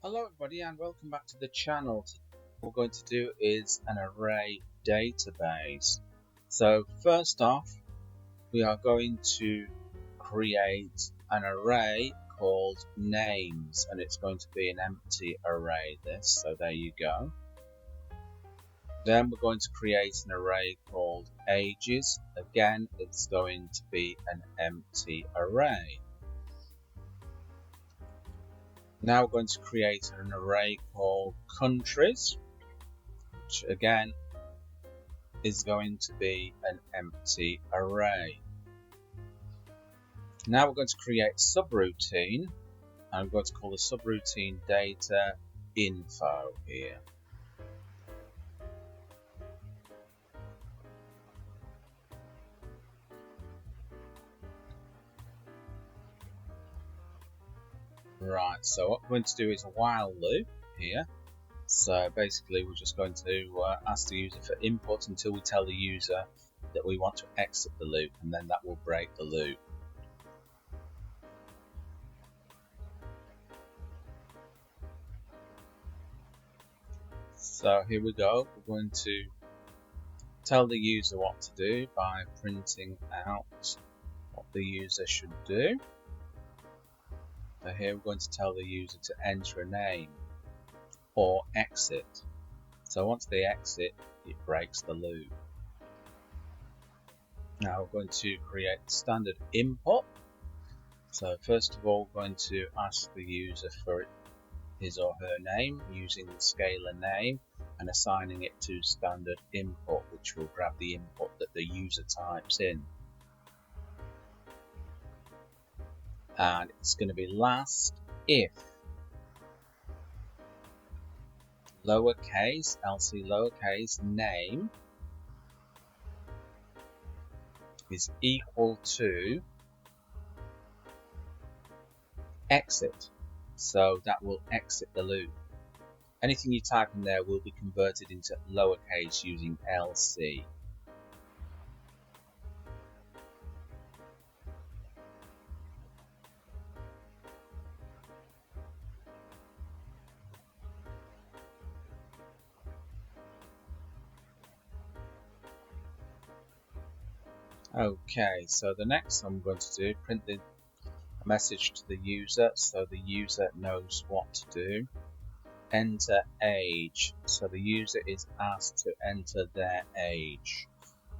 Hello everybody and welcome back to the channel. What we're going to do is an array database. So first off, we are going to create an array called names, and it's going to be an empty array this, so there you go. Then we're going to create an array called ages. Again, it's going to be an empty array. Now we're going to create an array called countries, which again is going to be an empty array. Now we're going to create a subroutine. I'm going to call the subroutine data info here. Right, so what we're going to do is a while loop here. So basically we're just going to ask the user for input until we tell the user that we want to exit the loop, and then that will break the loop. So here we go. We're going to tell the user what to do by printing out what the user should do. So here we're going to tell the user to enter a name or exit. So once they exit, it breaks the loop. Now we're going to create standard input. So first of all, we're going to ask the user for his or her name using the scalar name and assigning it to standard input, which will grab the input that the user types in. And it's going to be last if lowercase, LC lowercase name is equal to exit. So that will exit the loop. Anything you type in there will be converted into lowercase using LC. Okay, so the next I'm going to do, print the message to the user so the user knows what to do. Enter age, so the user is asked to enter their age.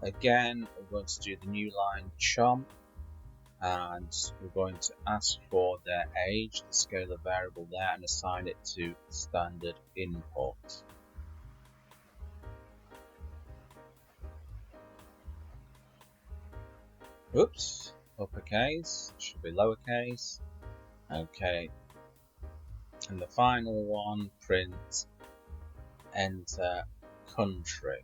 Again, we're going to do the new line chomp, and we're going to ask for their age, the scalar variable there, and assign it to standard input. Oops, uppercase, should be lowercase. Okay, and the final one, print enter country.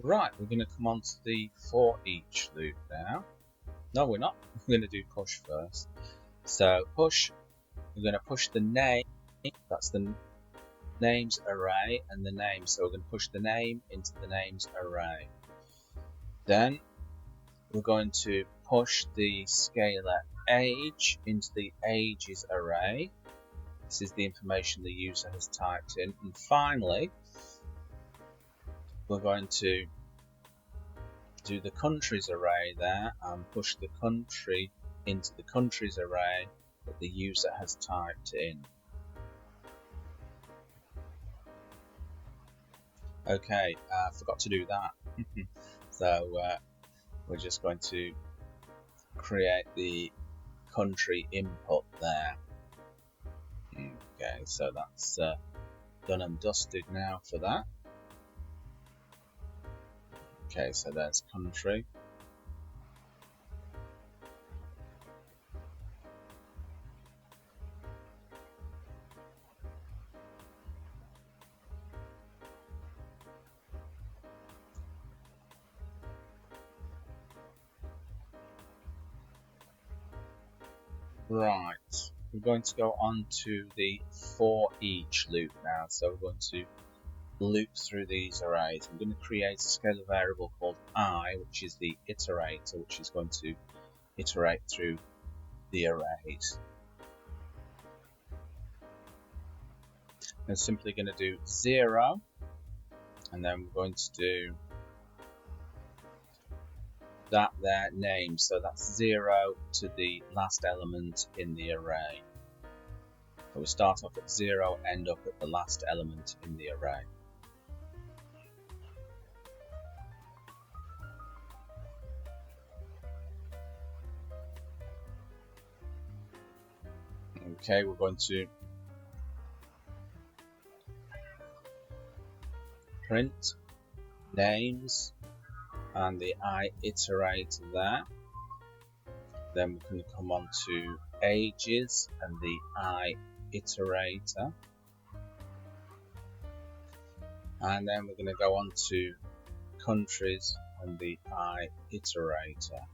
Right, we're going to come on to the for each loop now. No, we're not. We're going to do push first. So push, we're going to push the name, that's the names array and the name. So we're going to push the name into the names array. Then we're going to push the scalar age into the ages array. This is the information the user has typed in. And finally, we're going to do the countries array there and push the country into the countries array that the user has typed in. Okay, I forgot to do that. So we're just going to create the country input there. Okay, so that's done and dusted now for that. Okay, so there's country. Right, we're going to go on to the for each loop now. So we're going to loop through these arrays. I'm going to create a scalar variable called I, which is the iterator, which is going to iterate through the arrays. I'm simply going to do 0, and then we're going to do that there name, so that's 0 to the last element in the array. So we start off at 0, end up at the last element in the array. Okay, we're going to print names and the I iterator there. Then we're going to come on to ages and the I iterator. And then we're going to go on to countries and the I iterator.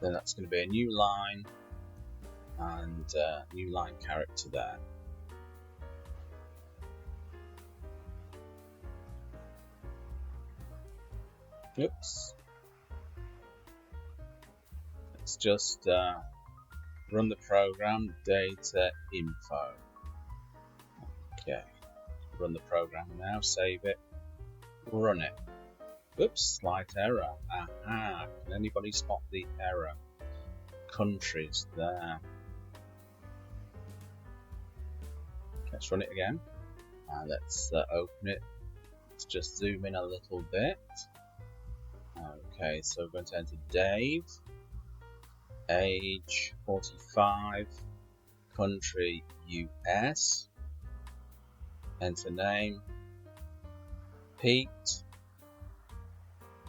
Then that's going to be a new line and a new line character there. Oops. Let's just run the program, data info. Okay, run the program now, save it, run it. Oops, slight error. Aha, can anybody spot the error? Countries there. Let's run it again. Let's open it. Let's just zoom in a little bit. Okay, so we're going to enter Dave, age 45, country US, enter name, Pete,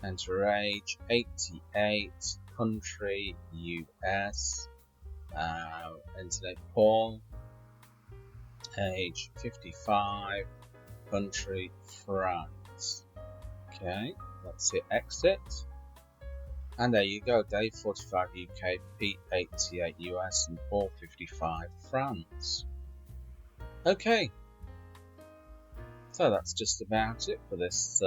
enter age 88, country US, enter name Paul, age 55, country France. Okay, let's hit exit. And there you go, Dave 45 UK, Pete 88 US, and Paul 55 France. Okay, so that's just about it for this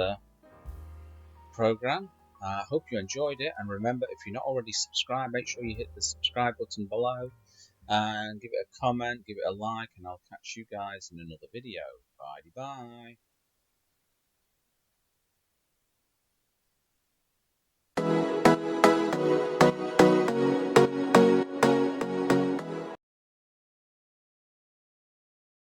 program. I hope you enjoyed it, and remember, if you're not already subscribed, make sure you hit the subscribe button below and give it a comment, give it a like, and I'll catch you guys in another video. Bye bye.